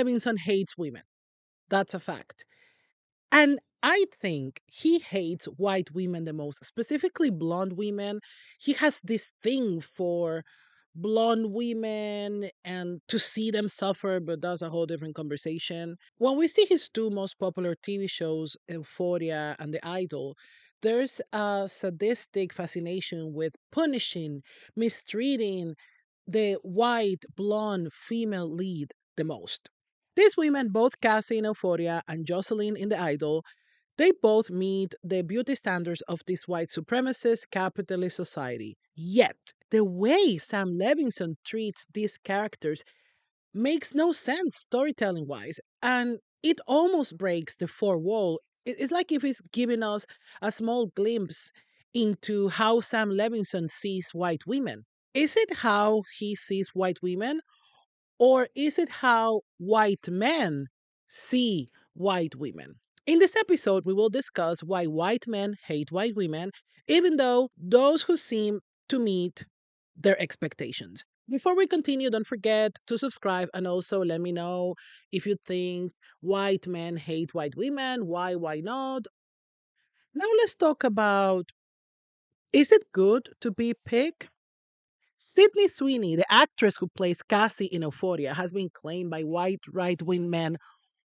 Levinson hates women. That's a fact. And I think he hates white women the most, specifically blonde women. He has this thing for blonde women and to see them suffer, but that's a whole different conversation. When we see his two most popular TV shows, Euphoria and The Idol, there's a sadistic fascination with punishing, mistreating the white, blonde female lead the most. These women, both Cassie in Euphoria and Jocelyn in The Idol, they both meet the beauty standards of this white supremacist capitalist society. Yet, the way Sam Levinson treats these characters makes no sense storytelling wise, and it almost breaks the fourth wall. It's like if he's giving us a small glimpse into how Sam Levinson sees white women. Is it how he sees white women, or is it how white men see white women? In this episode, we will discuss why white men hate white women, even though those who seem to meet their expectations. Before we continue, don't forget to subscribe and also let me know if you think white men hate white women. Why not? Now let's talk about, is it good to be picked? Sydney Sweeney, the actress who plays Cassie in Euphoria, has been claimed by white right wing men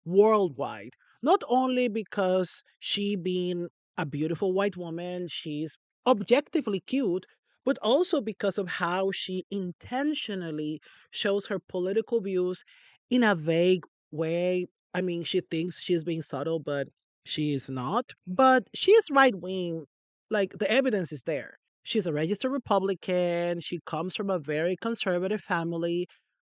worldwide. Not only because she being a beautiful white woman, she's objectively cute, but also because of how she intentionally shows her political views in a vague way. I mean, she thinks she's being subtle, but she is not. But she is right wing. Like, the evidence is there. She's a registered Republican. She comes from a very conservative family,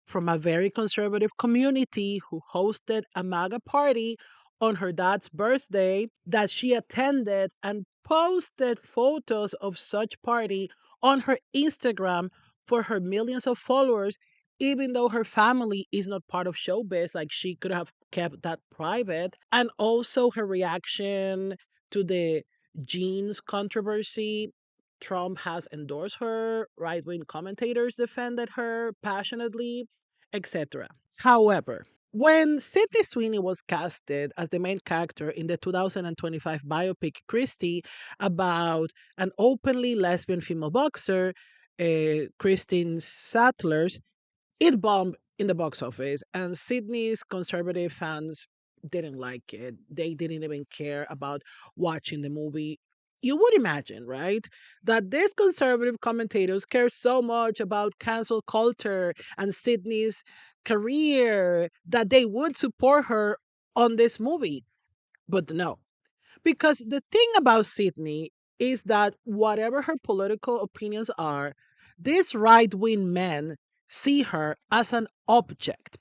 from a very conservative community who hosted a MAGA party on her dad's birthday that she attended and posted photos of such party on her Instagram for her millions of followers, even though her family is not part of showbiz. Like, she could have kept that private. And also her reaction to the jeans controversy. Trump has endorsed her, right wing commentators defended her passionately, etc. However, when Sydney Sweeney was casted as the main character in the 2025 biopic Christie about an openly lesbian female boxer, Christine Sattlers, it bombed in the box office, and Sydney's conservative fans didn't like it. They didn't even care about watching the movie. You would imagine, right, that these conservative commentators care so much about cancel culture and Sydney's career that they would support her on this movie. But no, because the thing about Sydney is that whatever her political opinions are, these right wing men see her as an object,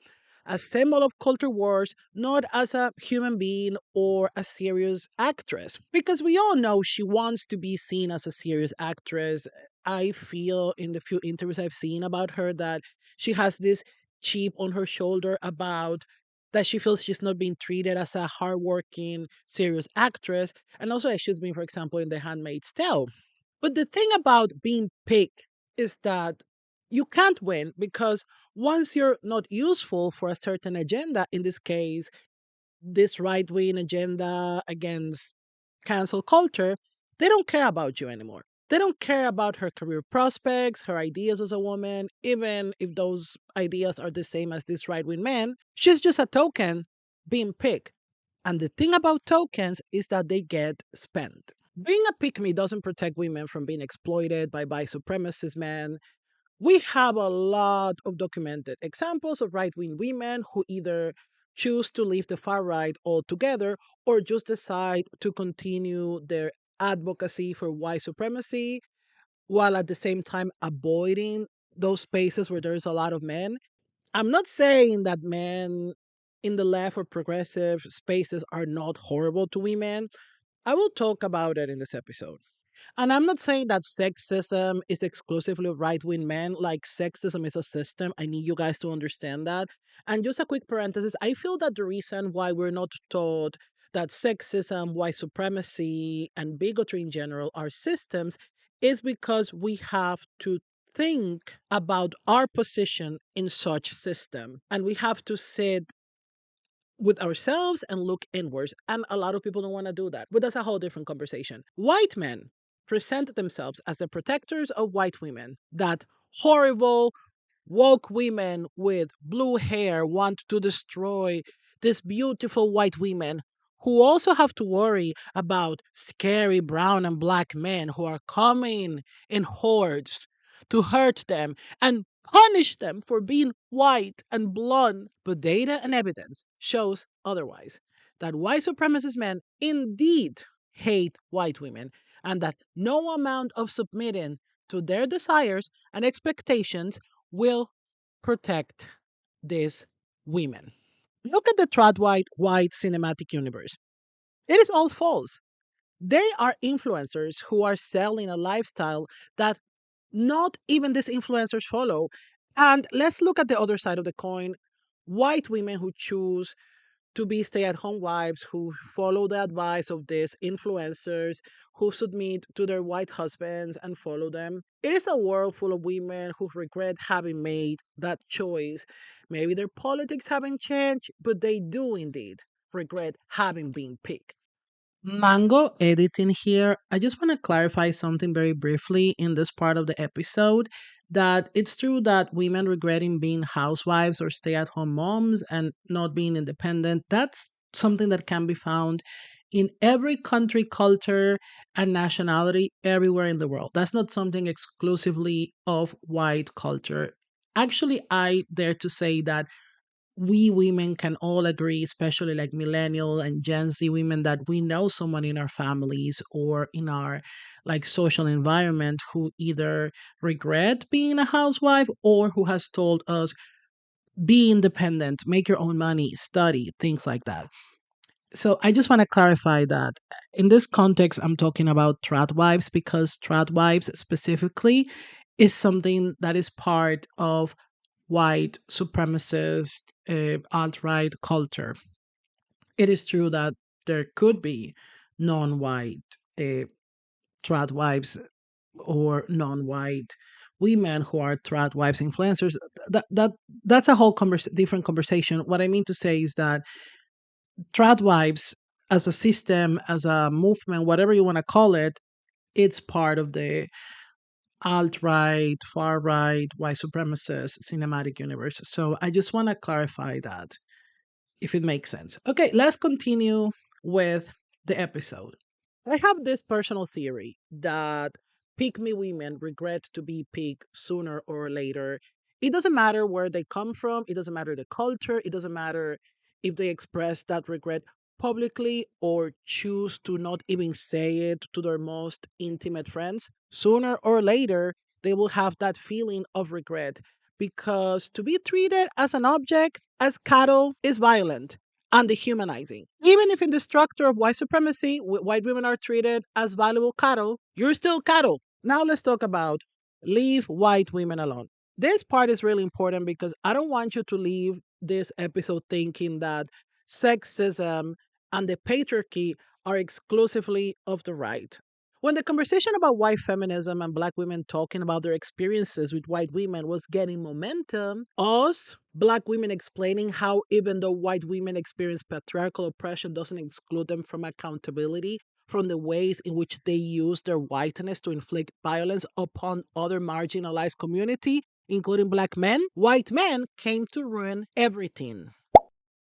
a symbol of culture wars, not as a human being or a serious actress. Because we all know she wants to be seen as a serious actress. I feel in the few interviews I've seen about her that she has this chip on her shoulder about that she feels she's not being treated as a hardworking, serious actress, and also that she's been, for example, in The Handmaid's Tale. But the thing about being picked is that you can't win because once you're not useful for a certain agenda, in this case, this right wing agenda against cancel culture, they don't care about you anymore. They don't care about her career prospects, her ideas as a woman, even if those ideas are the same as this right wing man. She's just a token being picked. And the thing about tokens is that they get spent. Being a pick me doesn't protect women from being exploited by supremacist men. We have a lot of documented examples of right wing women who either choose to leave the far right altogether or just decide to continue their advocacy for white supremacy while at the same time avoiding those spaces where there's a lot of men. I'm not saying that men in the left or progressive spaces are not horrible to women. I will talk about it in this episode. And I'm not saying that sexism is exclusively right wing men, like sexism is a system. I need you guys to understand that. And just a quick parenthesis, I feel that the reason why we're not taught that sexism, white supremacy, and bigotry in general are systems is because we have to think about our position in such system and we have to sit with ourselves and look inwards. And a lot of people don't want to do that. But that's a whole different conversation. White men present themselves as the protectors of white women. That horrible woke women with blue hair want to destroy these beautiful white women who also have to worry about scary brown and black men who are coming in hordes to hurt them and punish them for being white and blonde. But data and evidence shows otherwise, that white supremacist men indeed hate white women, and that no amount of submitting to their desires and expectations will protect these women. Look at the trad white cinematic universe. It is all false. They are influencers who are selling a lifestyle that not even these influencers follow. And let's look at the other side of the coin. White women who choose to be stay at home wives, who follow the advice of these influencers, who submit to their white husbands and follow them. It is a world full of women who regret having made that choice. Maybe their politics haven't changed, but they do indeed regret having been picked. Mango editing here. I just want to clarify something very briefly in this part of the episode, that it's true that women regretting being housewives or stay at home moms and not being independent, that's something that can be found in every country, culture, and nationality everywhere in the world. That's not something exclusively of white culture. Actually, I dare to say that we women can all agree, especially like millennial and Gen Z women, that we know someone in our families or in our like social environment who either regret being a housewife or who has told us, be independent, make your own money, study, things like that. So I just want to clarify that in this context, I'm talking about trad wives because trad wives specifically is something that is part of white supremacist alt-right culture. It is true that there could be non-white uh, trad wives or non-white women who are trad wives influencers. That's a whole different conversation. What I mean to say is that trad wives as a system, as a movement, whatever you want to call it, it's part of the alt-right, far-right, white supremacist cinematic universe. So I just want to clarify that, if it makes sense. Okay, let's continue with the episode. I have this personal theory that pick me women regret to be picked sooner or later. It doesn't matter where they come from, it doesn't matter the culture, it doesn't matter if they express that regret publicly or choose to not even say it to their most intimate friends. Sooner or later, they will have that feeling of regret, because to be treated as an object, as cattle, is violent and dehumanizing. Even if in the structure of white supremacy, white women are treated as valuable cattle, you're still cattle. Now let's talk about leave white women alone. This part is really important because I don't want you to leave this episode thinking that sexism and the patriarchy are exclusively of the right. When the conversation about white feminism and black women talking about their experiences with white women was getting momentum, us, black women, explaining how even though white women experience patriarchal oppression doesn't exclude them from accountability, from the ways in which they use their whiteness to inflict violence upon other marginalized community, including black men, white men came to ruin everything.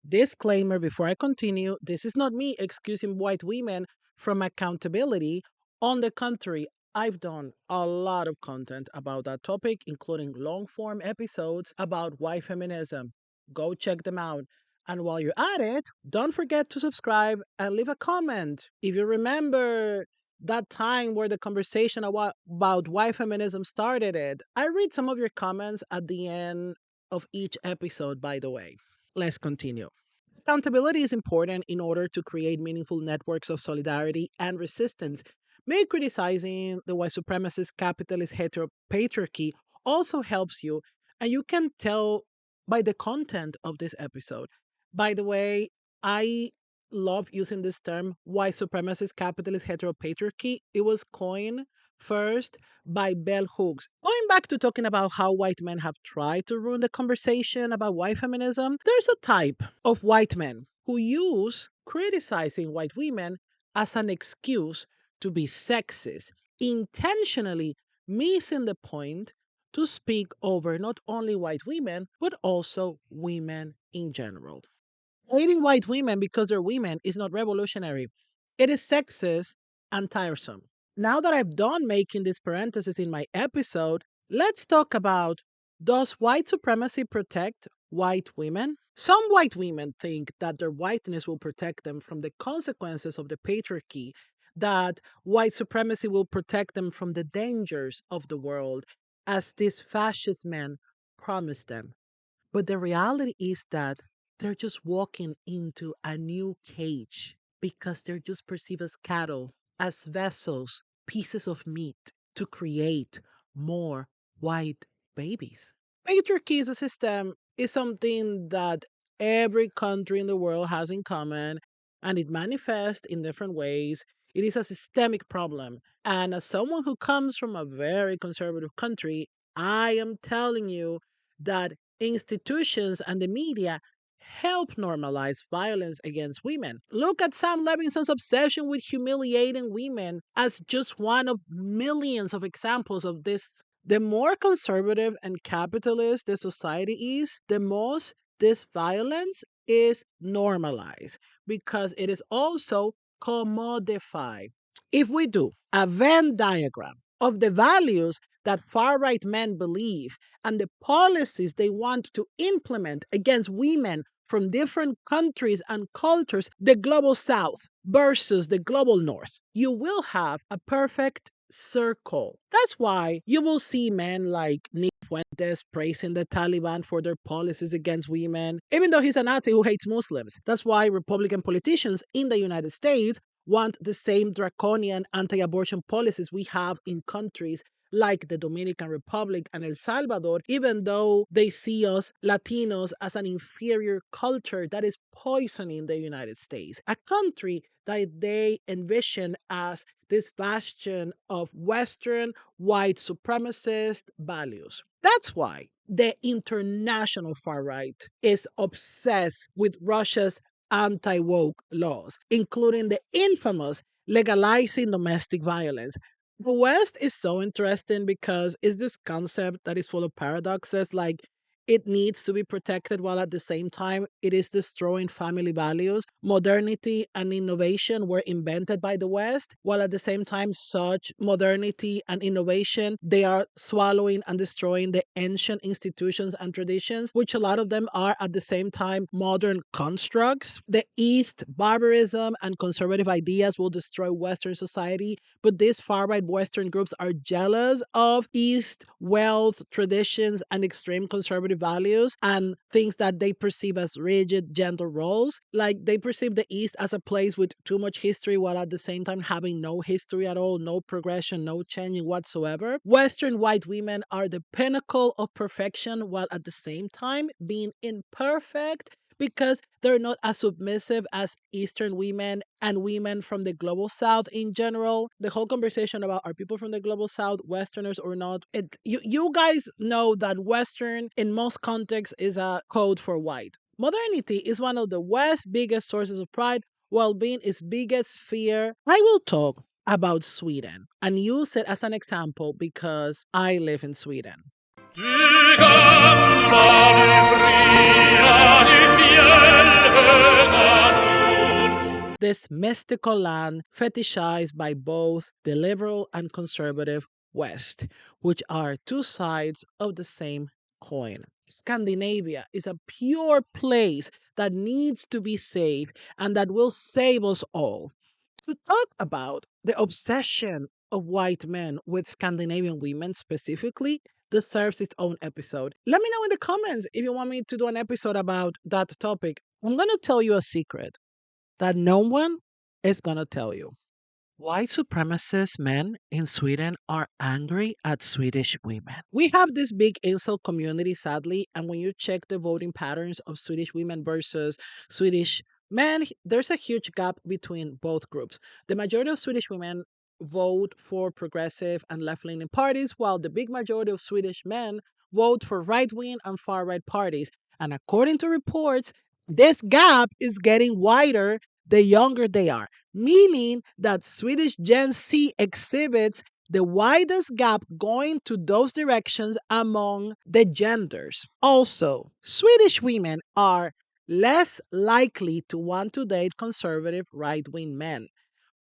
Disclaimer before I continue, this is not me excusing white women from accountability. On the contrary, I've done a lot of content about that topic, including long form episodes about white feminism. Go check them out. And while you're at it, don't forget to subscribe and leave a comment. If you remember that time where the conversation about white feminism started it, I read some of your comments at the end of each episode, by the way. Let's continue. Accountability is important in order to create meaningful networks of solidarity and resistance. May criticizing the white supremacist capitalist heteropatriarchy also helps you, and you can tell by the content of this episode. By the way, I love using this term, white supremacist capitalist heteropatriarchy. It was coined first by Bell Hooks. Going back to talking about how white men have tried to ruin the conversation about white feminism, there's a type of white men who use criticizing white women as an excuse to be sexist, intentionally missing the point to speak over not only white women, but also women in general. Hating white women because they're women is not revolutionary. It is sexist and tiresome. Now that I've done making this parenthesis in my episode, let's talk about, does white supremacy protect white women? Some white women think that their whiteness will protect them from the consequences of the patriarchy, that white supremacy will protect them from the dangers of the world, as these fascist men promise them. But the reality is that they're just walking into a new cage because they're just perceived as cattle, as vessels, pieces of meat to create more white babies. Patriarchy as a system is something that every country in the world has in common, and it manifests in different ways. It is a systemic problem. And as someone who comes from a very conservative country, I am telling you that institutions and the media help normalize violence against women. Look at Sam Levinson's obsession with humiliating women as just one of millions of examples of this. The more conservative and capitalist the society is, the most this violence is normalized because it is also commodified. If we do a Venn diagram of the values that far right men believe and the policies they want to implement against women from different countries and cultures, the global south versus the global north, you will have a perfect circle. That's why you will see men like Nick Fuentes praising the Taliban for their policies against women, even though he's a Nazi who hates Muslims. That's why Republican politicians in the United States want the same draconian anti abortion policies we have in countries like the Dominican Republic and El Salvador, even though they see us Latinos as an inferior culture that is poisoning the United States, a country that they envision as this bastion of Western white supremacist values. That's why the international far right is obsessed with Russia's anti woke laws, including the infamous legalizing domestic violence. The West is so interesting because it's this concept that is full of paradoxes, like it needs to be protected while at the same time it is destroying family values. Modernity and innovation were invented by the West, while at the same time such modernity and innovation they are swallowing and destroying the ancient institutions and traditions, which a lot of them are at the same time modern constructs. The East, barbarism and conservative ideas will destroy Western society, but these far right Western groups are jealous of East wealth, traditions, and extreme conservative values and things that they perceive as rigid gender roles. Like they perceive the East as a place with too much history while at the same time having no history at all, no progression, no changing whatsoever. Western white women are the pinnacle of perfection while at the same time being imperfect because they're not as submissive as Eastern women and women from the global South in general. The whole conversation about are people from the global South Westerners or not? You guys know that Western in most contexts is a code for white. Modernity is one of the West's biggest sources of pride, while being its biggest fear. I will talk about Sweden and use it as an example because I live in Sweden. This mystical land fetishized by both the liberal and conservative West, which are two sides of the same coin. Scandinavia is a pure place that needs to be saved and that will save us all. To talk about the obsession of white men with Scandinavian women specifically deserves its own episode. Let me know in the comments if you want me to do an episode about that topic. I'm going to tell you a secret that no one is going to tell you. White supremacist men in Sweden are angry at Swedish women. We have this big incel community, sadly, and when you check the voting patterns of Swedish women versus Swedish men, there's a huge gap between both groups. The majority of Swedish women vote for progressive and left leaning parties, while the big majority of Swedish men vote for right wing and far right parties. And according to reports, This gap is getting wider the younger they are, meaning that Swedish Gen Z exhibits the widest gap going to those directions among the genders. Also, Swedish women are less likely to want to date conservative right wing men.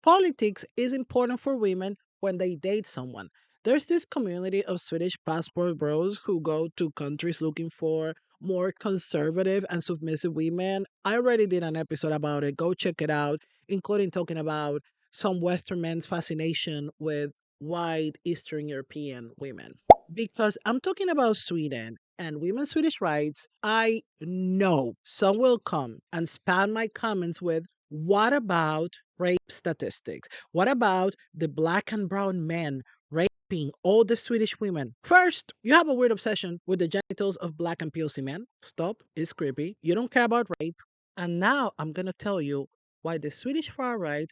Politics is important for women when they date someone. There's this community of Swedish passport bros who go to countries looking for more conservative and submissive women. I already did an episode about it. Go check it out, including talking about some Western men's fascination with white Eastern European women. Because I'm talking about Sweden and women's Swedish rights, I know some will come and spam my comments with, what about rape statistics? What about the black and brown men raping all the Swedish women? First, you have a weird obsession with the genitals of black and POC men. Stop, it's creepy. You don't care about rape. And now I'm going to tell you why the Swedish far right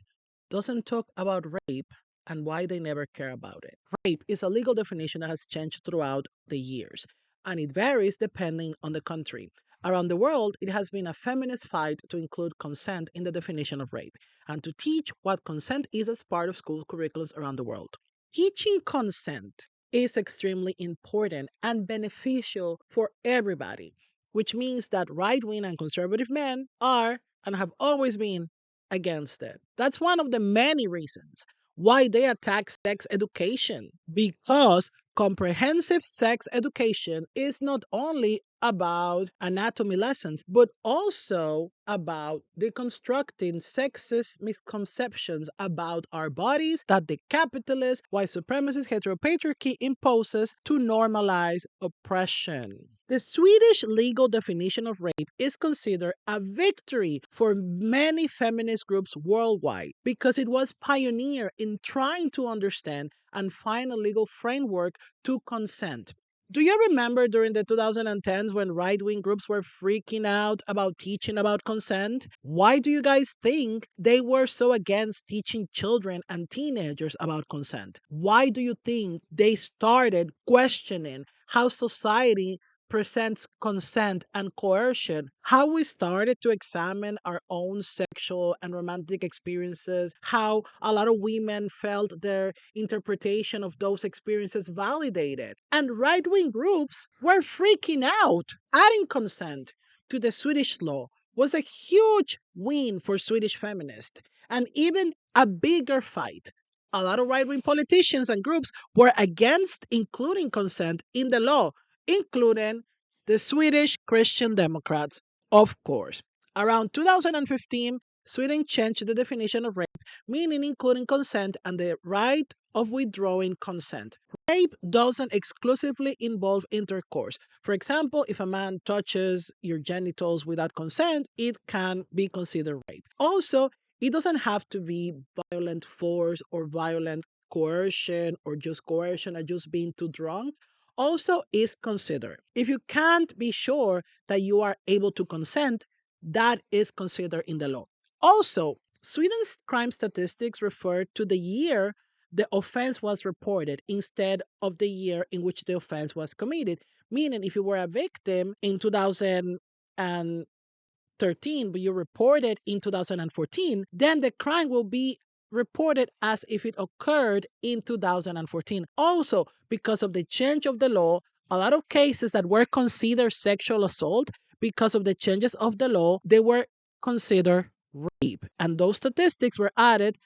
doesn't talk about rape and why they never care about it. Rape is a legal definition that has changed throughout the years, and it varies depending on the country. Around the world, it has been a feminist fight to include consent in the definition of rape and to teach what consent is as part of school curriculums around the world. Teaching consent is extremely important and beneficial for everybody, which means that right wing and conservative men are and have always been against it. That's one of the many reasons why they attack sex education, because comprehensive sex education is not only about anatomy lessons, but also about deconstructing sexist misconceptions about our bodies that the capitalist, white supremacist heteropatriarchy imposes to normalize oppression. The Swedish legal definition of rape is considered a victory for many feminist groups worldwide because it was pioneer in trying to understand and find a legal framework to consent. Do you remember during the 2010s when right wing groups were freaking out about teaching about consent? Why do you guys think they were so against teaching children and teenagers about consent? Why do you think they started questioning how society presents consent and coercion, how we started to examine our own sexual and romantic experiences, how a lot of women felt their interpretation of those experiences validated. And right wing groups were freaking out. Adding consent to the Swedish law was a huge win for Swedish feminists, and even a bigger fight. A lot of right wing politicians and groups were against including consent in the law, including the Swedish Christian Democrats, of course. Around 2015, Sweden changed the definition of rape, meaning including consent and the right of withdrawing consent. Rape doesn't exclusively involve intercourse. For example, if a man touches your genitals without consent, it can be considered rape. Also, it doesn't have to be violent force or violent coercion or just coercion or just being too drunk also is considered. If you can't be sure that you are able to consent, that is considered in the law. Also, Sweden's crime statistics refer to the year the offense was reported instead of the year in which the offense was committed. Meaning, if you were a victim in 2013, but you reported in 2014, then the crime will be reported as if it occurred in 2014. Also, because of the change of the law, a lot of cases that were considered sexual assault, because of the changes of the law, they were considered rape. And those statistics were added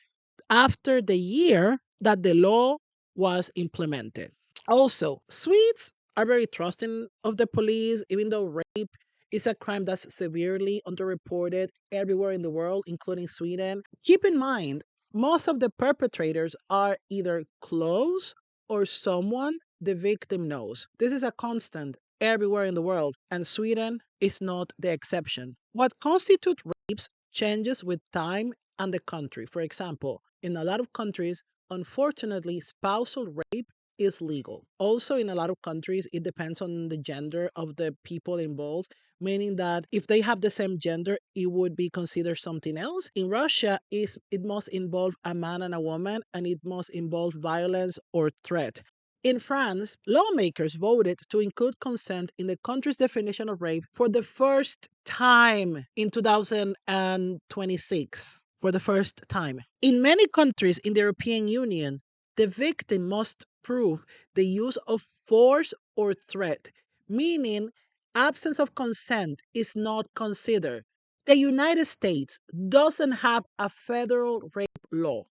after the year that the law was implemented. Also, Swedes are very trusting of the police, even though rape is a crime that's severely underreported everywhere in the world, including Sweden. Keep in mind, most of the perpetrators are either close or someone the victim knows. This is a constant everywhere in the world, and Sweden is not the exception. What constitutes rapes changes with time and the country. For example, in a lot of countries, unfortunately, spousal rape is legal. Also, in a lot of countries, it depends on the gender of the people involved, meaning that if they have the same gender, it would be considered something else. In Russia, it must involve a man and a woman, and it must involve violence or threat. In France, lawmakers voted to include consent in the country's definition of rape for the first time in 2026. For the first time. In many countries in the European Union, the victim must prove the use of force or threat, meaning absence of consent is not considered. The United States doesn't have a federal rape law.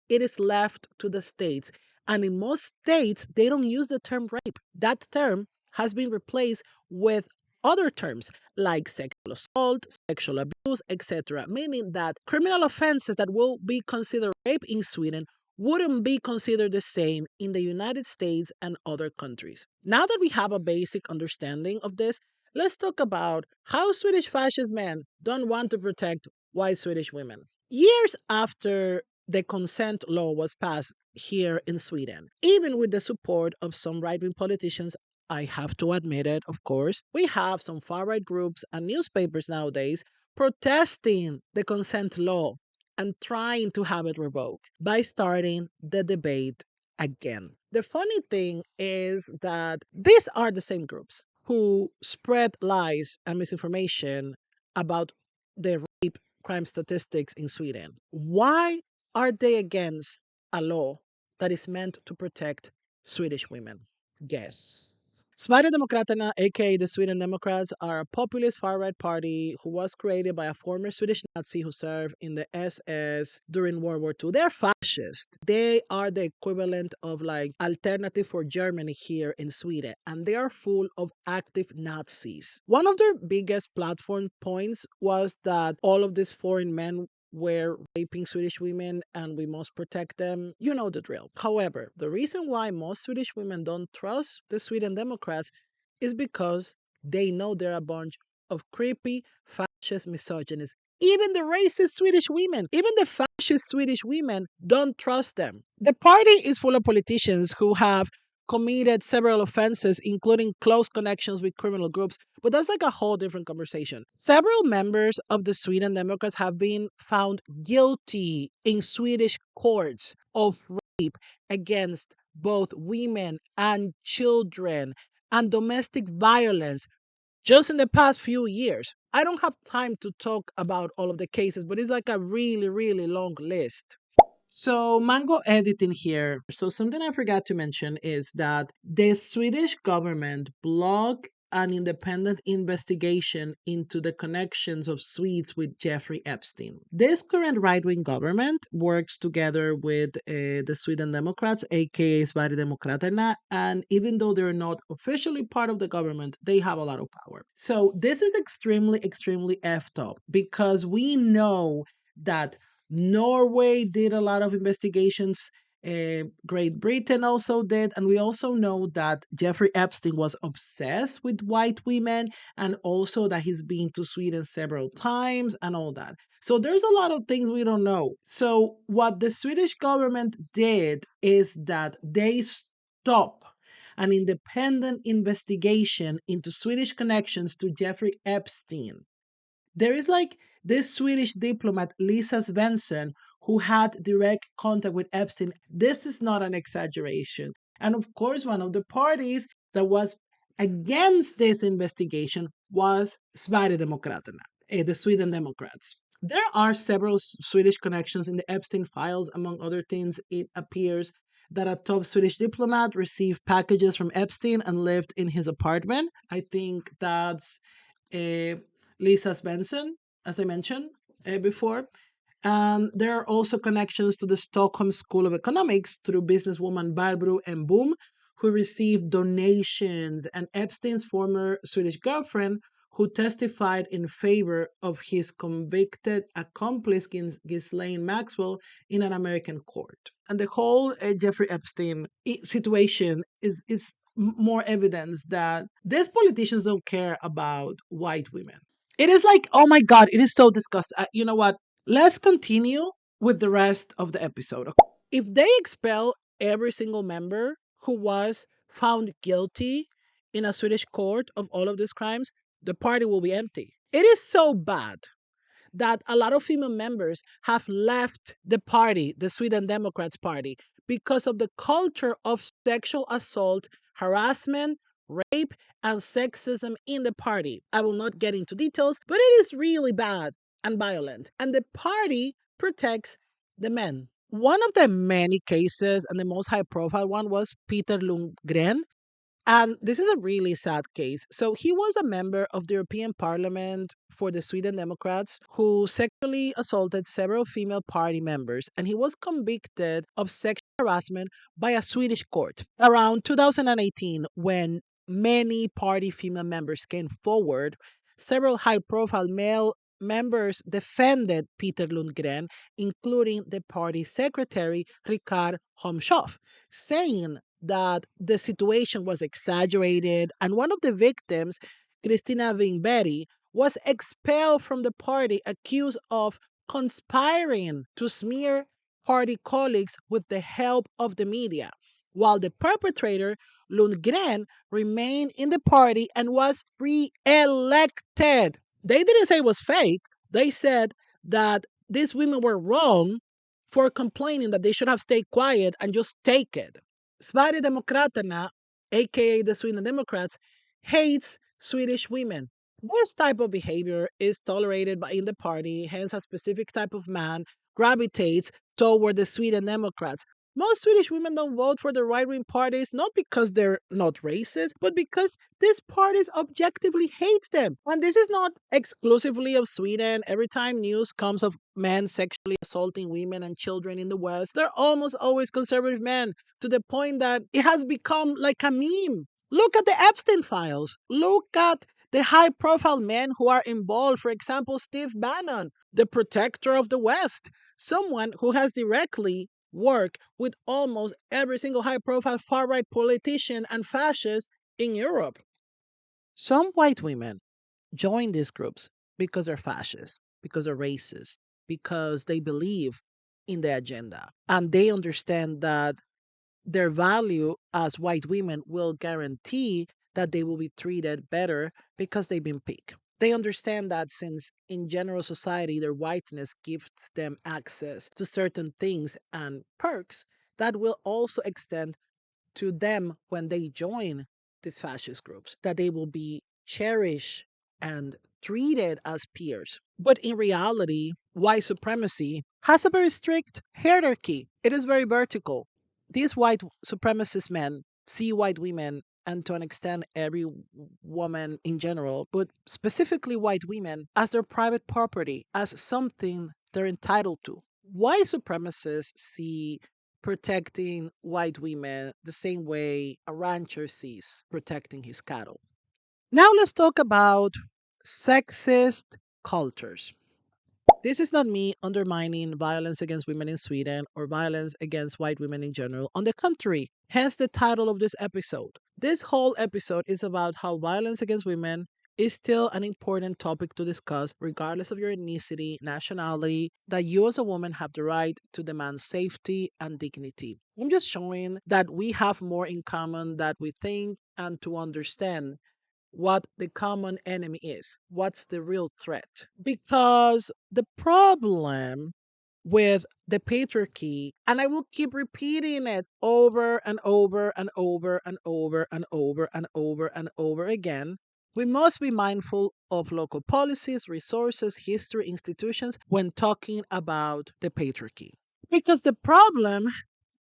It is left to the states. And in most states, they don't use the term rape. That term has been replaced with other terms like sexual assault, sexual abuse, etc., meaning that criminal offenses that will be considered rape in Sweden wouldn't be considered the same in the United States and other countries. Now that we have a basic understanding of this, let's talk about how Swedish fascist men don't want to protect white Swedish women. Years after the consent law was passed here in Sweden, even with the support of some right wing politicians. I have to admit it, of course. We have some far right groups and newspapers nowadays protesting the consent law and trying to have it revoked by starting the debate again. The funny thing is that these are the same groups who spread lies and misinformation about the rape crime statistics in Sweden. Why are they against a law that is meant to protect Swedish women? Guess. Sverigedemokraterna, aka the Sweden Democrats, are a populist far right party who was created by a former Swedish Nazi who served in the SS during World War II. They're fascist. They are the equivalent of like Alternative for Germany here in Sweden, and they are full of active Nazis. One of their biggest platform points was that all of these foreign men were raping Swedish women and we must protect them. You know the drill. However, the reason why most Swedish women don't trust the Sweden Democrats is because they know they're a bunch of creepy, fascist misogynists. Even the racist Swedish women, even the fascist Swedish women don't trust them. The party is full of politicians who have committed several offenses, including close connections with criminal groups. But that's like a whole different conversation. Several members of the Sweden Democrats have been found guilty in Swedish courts of rape against both women and children and domestic violence just in the past few years. I don't have time to talk about all of the cases, but it's like a really, really long list. So, Mango editing here. So, something I forgot to mention is that the Swedish government blocked an independent investigation into the connections of Swedes with Jeffrey Epstein. This current right wing government works together with the Sweden Democrats, aka Sverigedemokraterna, and even though they're not officially part of the government, they have a lot of power. So, this is extremely, extremely effed up because we know that Norway did a lot of investigations. Great Britain also did. And we also know that Jeffrey Epstein was obsessed with white women and also that he's been to Sweden several times and all that. So there's a lot of things we don't know. So what the Swedish government did is that they stopped an independent investigation into Swedish connections to Jeffrey Epstein. There is like this Swedish diplomat, Lisa Svensson, who had direct contact with Epstein. This is not an exaggeration. And of course, one of the parties that was against this investigation was Sverigedemokraterna, the Sweden Democrats. There are several Swedish connections in the Epstein files. Among other things, it appears that a top Swedish diplomat received packages from Epstein and lived in his apartment. I think that's uh, Lisa Svensson, as I mentioned before. And there are also connections to the Stockholm School of Economics through businesswoman Barbro and Boom, who received donations, and Epstein's former Swedish girlfriend, who testified in favor of his convicted accomplice Ghislaine Maxwell in an American court. And the whole Jeffrey Epstein situation is more evidence that these politicians don't care about white women. It is like, oh my God, it is so disgusting. You know what? Let's continue with the rest of the episode. Okay? If they expel every single member who was found guilty in a Swedish court of all of these crimes, the party will be empty. It is so bad that a lot of female members have left the party, the Sweden Democrats Party, because of the culture of sexual assault, harassment, rape, and sexism in the party. I will not get into details, but it is really bad and violent. And the party protects the men. One of the many cases, and the most high profile one, was Peter Lundgren. And this is a really sad case. So he was a member of the European Parliament for the Sweden Democrats who sexually assaulted several female party members, and he was convicted of sexual harassment by a Swedish court. Around 2018, when many party female members came forward, several high-profile male members defended Peter Lundgren, including the party secretary Rikard Homshoff, saying that the situation was exaggerated, and one of the victims, Christina Winberg, was expelled from the party accused of conspiring to smear party colleagues with the help of the media, while the perpetrator, Lundgren, remained in the party and was re-elected. They didn't say it was fake. They said that these women were wrong for complaining that they should have stayed quiet and just take it. Sverigedemokraterna, aka the Sweden Democrats, hates Swedish women. This type of behavior is tolerated in the party, hence a specific type of man gravitates toward the Sweden Democrats. Most Swedish women don't vote for the right wing parties not because they're not racist, but because these parties objectively hate them. And this is not exclusively of Sweden. Every time news comes of men sexually assaulting women and children in the West, they're almost always conservative men, to the point that it has become like a meme. Look at the Epstein files. Look at the high profile men who are involved. For example, Steve Bannon, the protector of the West, someone who has directly worked with almost every single high profile far right politician and fascist in Europe. Some white women join these groups because they're fascist, because they're racist, because they believe in the agenda. And they understand that their value as white women will guarantee that they will be treated better because they've been picked. They understand that since in general society their whiteness gives them access to certain things and perks, that will also extend to them when they join these fascist groups, that they will be cherished and treated as peers. But in reality, white supremacy has a very strict hierarchy. It is very vertical. These white supremacist men see white women, and to an extent every woman in general, but specifically white women, as their private property, as something they're entitled to. White supremacists see protecting white women the same way a rancher sees protecting his cattle. Now let's talk about sexist cultures. This is not me undermining violence against women in Sweden or violence against white women in general. On the contrary, hence the title of this episode. This whole episode is about how violence against women is still an important topic to discuss, regardless of your ethnicity, nationality, that you as a woman have the right to demand safety and dignity. I'm just showing that we have more in common than we think, and to understand what the common enemy is. What's the real threat? Because the problem with the patriarchy, and I will keep repeating it over and over and over and over and over and over and over again. We must be mindful of local policies, resources, history, institutions when talking about the patriarchy. Because the problem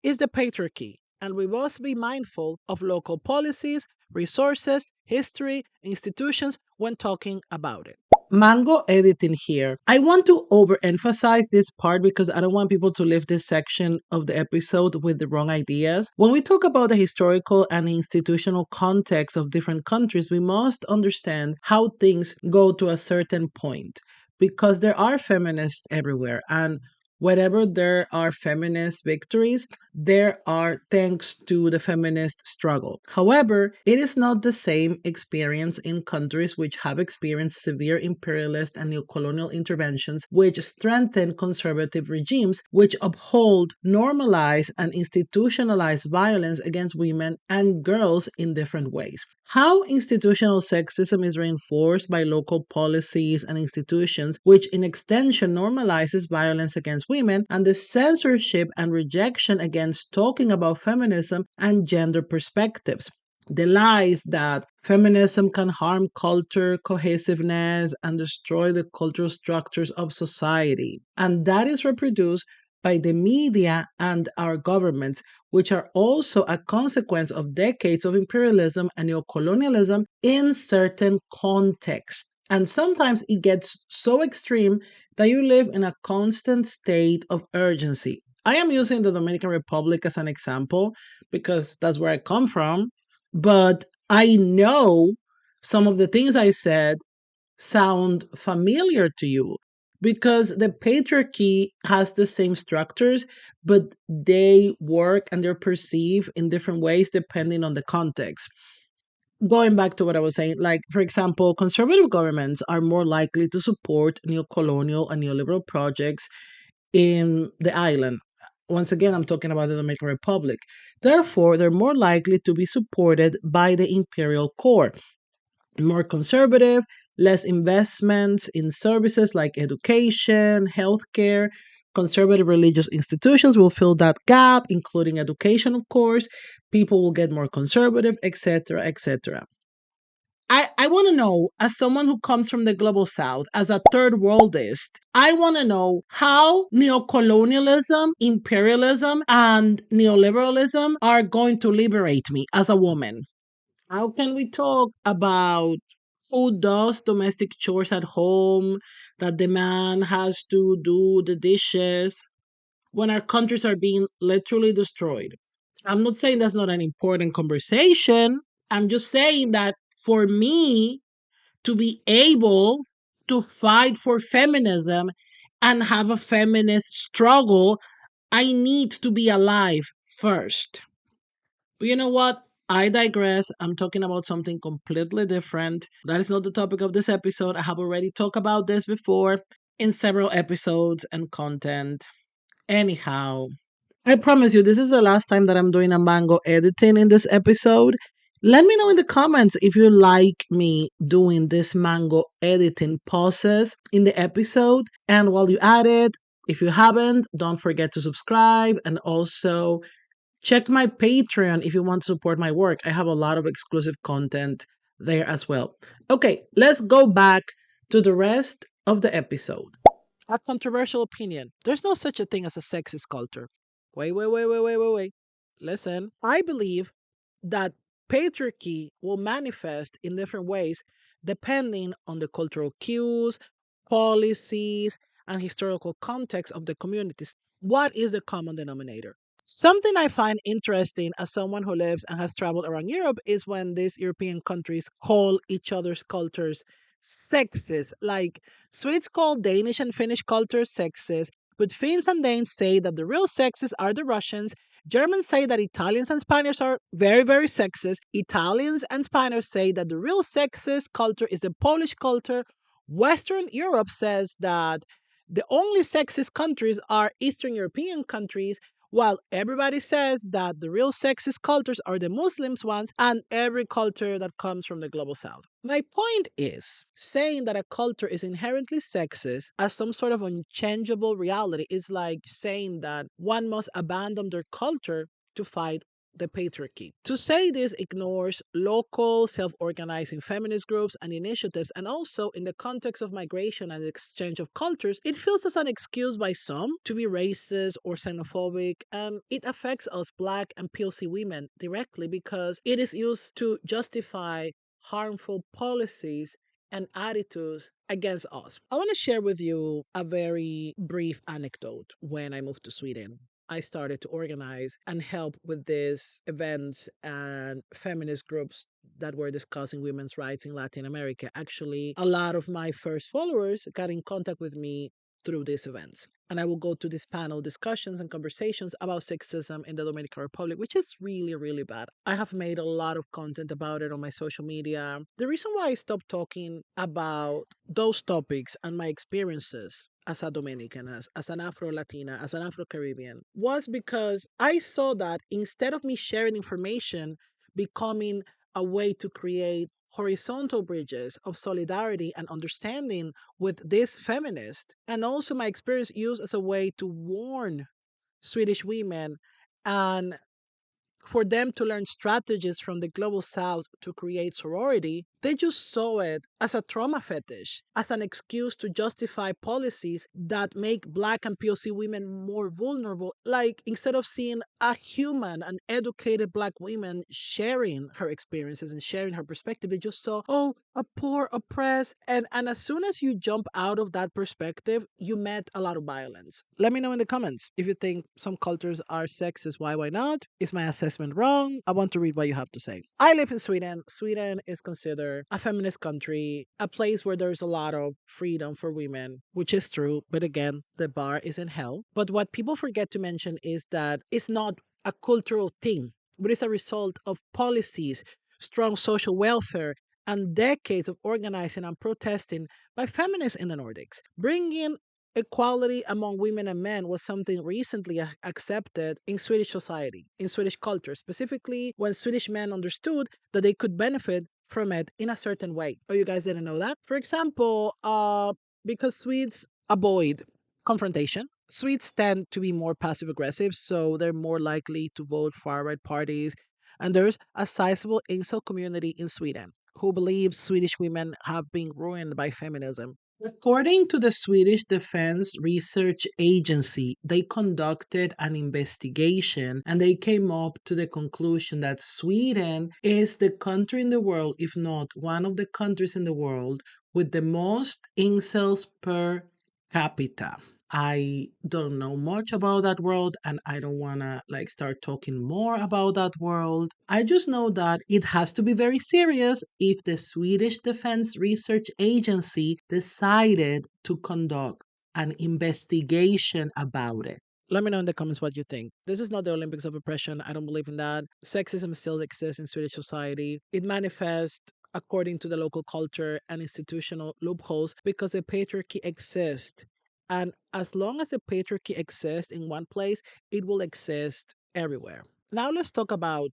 is the patriarchy, and we must be mindful of local policies, resources, history, institutions when talking about it. Mango editing here. I want to overemphasize this part because I don't want people to leave this section of the episode with the wrong ideas. When we talk about the historical and institutional context of different countries, we must understand how things go to a certain point because there are feminists everywhere, and wherever there are feminist victories, there are thanks to the feminist struggle. However, it is not the same experience in countries which have experienced severe imperialist and neocolonial interventions, which strengthen conservative regimes, which uphold, normalize, and institutionalize violence against women and girls in different ways. How institutional sexism is reinforced by local policies and institutions, which in extension normalizes violence against women, and the censorship and rejection against talking about feminism and gender perspectives. The lies that feminism can harm culture, cohesiveness, and destroy the cultural structures of society. And that is reproduced by the media and our governments, which are also a consequence of decades of imperialism and neocolonialism in certain contexts. And sometimes it gets so extreme that you live in a constant state of urgency. I am using the Dominican Republic as an example because that's where I come from, but I know some of the things I said sound familiar to you because the patriarchy has the same structures, but they work and they're perceived in different ways depending on the context. Going back to what I was saying, like, for example, conservative governments are more likely to support neo-colonial and neoliberal projects in the island. Once again, I'm talking about the Dominican Republic. Therefore, they're more likely to be supported by the imperial core, more conservative, less investments in services like education, healthcare. Conservative religious institutions will fill that gap, including education, of course. People will get more conservative, etc., etc. I want to know, as someone who comes from the global south, as a third worldist, I want to know how neocolonialism, imperialism, and neoliberalism are going to liberate me as a woman. How can we talk about who does domestic chores at home, that the man has to do the dishes when our countries are being literally destroyed? I'm not saying that's not an important conversation. I'm just saying that for me to be able to fight for feminism and have a feminist struggle, I need to be alive first. But you know what? I digress. I'm talking about something completely different. That is not the topic of this episode. I have already talked about this before in several episodes and content. Anyhow, I promise you, this is the last time that I'm doing a mango editing in this episode. Let me know in the comments if you like me doing this mango editing process in the episode. And while you at it, if you haven't, don't forget to subscribe and also check my Patreon if you want to support my work. I have a lot of exclusive content there as well. Okay, let's go back to the rest of the episode. A controversial opinion. There's no such a thing as a sexist culture. Wait. Listen, I believe that patriarchy will manifest in different ways depending on the cultural cues, policies, and historical context of the communities. What is the common denominator? Something I find interesting as someone who lives and has traveled around Europe is when these European countries call each other's cultures sexist. Like Swedes call Danish and Finnish cultures sexist, but Finns and Danes say that the real sexists are the Russians. Germans say that Italians and Spaniards are very, very sexist. Italians and Spaniards say that the real sexist culture is the Polish culture. Western Europe says that the only sexist countries are Eastern European countries, while everybody says that the real sexist cultures are the Muslims ones and every culture that comes from the global south. My point is saying that a culture is inherently sexist as some sort of unchangeable reality is like saying that one must abandon their culture to fight the patriarchy. To say this ignores local self organizing feminist groups and initiatives, and also in the context of migration and exchange of cultures, it feels as an excuse by some to be racist or xenophobic, and it affects us Black and POC women directly because it is used to justify harmful policies and attitudes against us. I want to share with you a very brief anecdote. When I moved to Sweden, I started to organize and help with these events and feminist groups that were discussing women's rights in Latin America. Actually, a lot of my first followers got in contact with me through these events. And I will go to these panel discussions and conversations about sexism in the Dominican Republic, which is really, really bad. I have made a lot of content about it on my social media. The reason why I stopped talking about those topics and my experiences as a Dominican, as an Afro Latina, as an Afro Caribbean, was because I saw that instead of me sharing information, becoming a way to create horizontal bridges of solidarity and understanding with this feminist. And also my experience used as a way to warn Swedish women and for them to learn strategies from the global south to create sorority, they just saw it as a trauma fetish, as an excuse to justify policies that make black and POC women more vulnerable. Like instead of seeing a human, an educated black woman sharing her experiences and sharing her perspective, they just saw, oh, a poor, oppressed. And as soon as you jump out of that perspective, you met a lot of violence. Let me know in the comments if you think some cultures are sexist. Why not? Is my assessment wrong? I want to read what you have to say. I live in Sweden. Sweden is considered a feminist country, a place where there's a lot of freedom for women, which is true. But again, the bar is in hell. But what people forget to mention is that it's not a cultural thing, but it's a result of policies, strong social welfare, and decades of organizing and protesting by feminists in the Nordics. Bringing equality among women and men was something recently accepted in Swedish society, in Swedish culture, specifically when Swedish men understood that they could benefit from it in a certain way. Oh, you guys didn't know that? For example, because Swedes avoid confrontation, Swedes tend to be more passive aggressive, so they're more likely to vote far right parties. And there's a sizable incel community in Sweden who believes Swedish women have been ruined by feminism. According to the Swedish Defense Research Agency, they conducted an investigation and they came up to the conclusion that Sweden is the country in the world, if not one of the countries in the world, with the most incels per capita. I don't know much about that world and I don't want to like start talking more about that world. I just know that it has to be very serious if the Swedish Defense Research Agency decided to conduct an investigation about it. Let me know in the comments what you think. This is not the Olympics of oppression. I don't believe in that. Sexism still exists in Swedish society. It manifests according to the local culture and institutional loopholes because the patriarchy exists. And as long as the patriarchy exists in one place, it will exist everywhere. Now let's talk about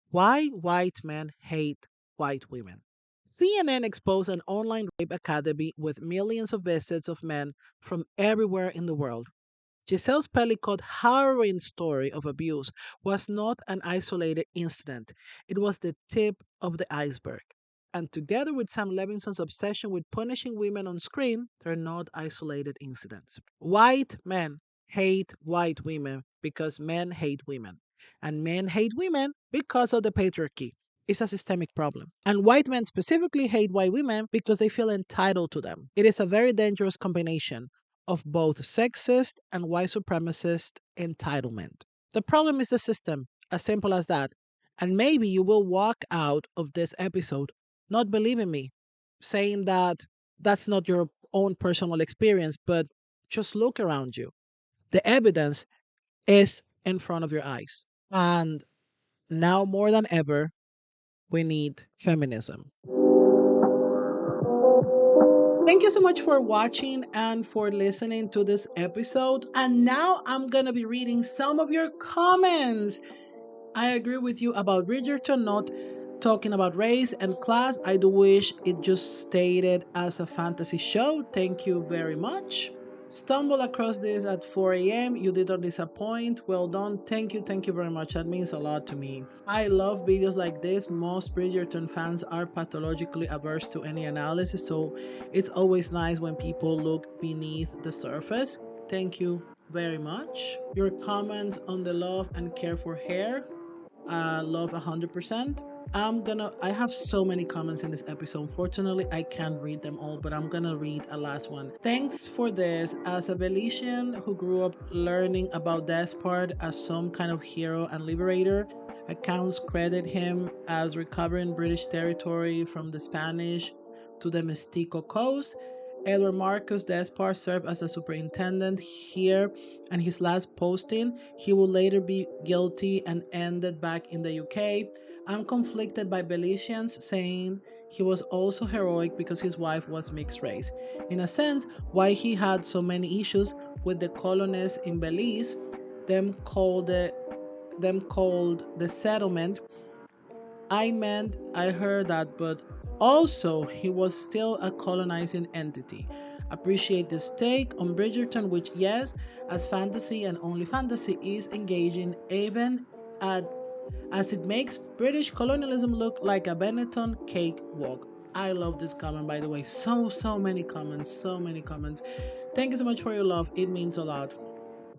why white men hate white women. CNN exposed an online rape academy with millions of visits of men from everywhere in the world. Giselle's Pellicot's harrowing story of abuse was not an isolated incident, it was the tip of the iceberg. And together with Sam Levinson's obsession with punishing women on screen, they're not isolated incidents. White men hate white women because men hate women. And men hate women because of the patriarchy. It's a systemic problem. And white men specifically hate white women because they feel entitled to them. It is a very dangerous combination of both sexist and white supremacist entitlement. The problem is the system, as simple as that. And maybe you will walk out of this episode not believing me, saying that that's not your own personal experience, but just look around you. The evidence is in front of your eyes. And now more than ever, we need feminism. Thank you so much for watching and for listening to this episode. And now I'm going to be reading some of your comments. I agree with you about Bridgerton not talking about race and class. I do wish it just stayed as a fantasy show. Thank you very much. Stumble across this at 4 a.m. You did not disappoint. Well done. Thank you very much. That means a lot to me. I love videos like this. Most Bridgerton fans are pathologically averse to any analysis, so it's always nice when people look beneath the surface. Thank you very much. Your comments on the love and care for hair, love 100%. I have so many comments in this episode. Unfortunately, I can't read them all, but I'm gonna read a last one. Thanks for this. As a Belizean who grew up learning about Despard as some kind of hero and liberator, accounts credit him as recovering British territory from the Spanish to the Mestico coast. Edward Marcus Despard served as a superintendent here, and his last posting, he will later be guilty and ended back in the UK. I'm conflicted by Belizeans saying he was also heroic because his wife was mixed race. In a sense, why he had so many issues with the colonists in Belize, them called the settlement I meant I heard that, but also he was still a colonizing entity. Appreciate this take on Bridgerton, which, yes, as fantasy and only fantasy, is engaging even at as it makes British colonialism look like a Benetton cakewalk. I love this comment, by the way. So many comments, so many comments. Thank you so much for your love. It means a lot.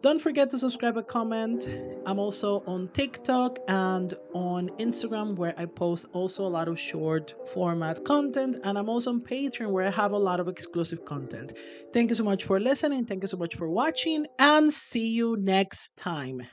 Don't forget to subscribe and comment. I'm also on TikTok and on Instagram where I post also a lot of short format content. And I'm also on Patreon where I have a lot of exclusive content. Thank you so much for listening. Thank you so much for watching and see you next time.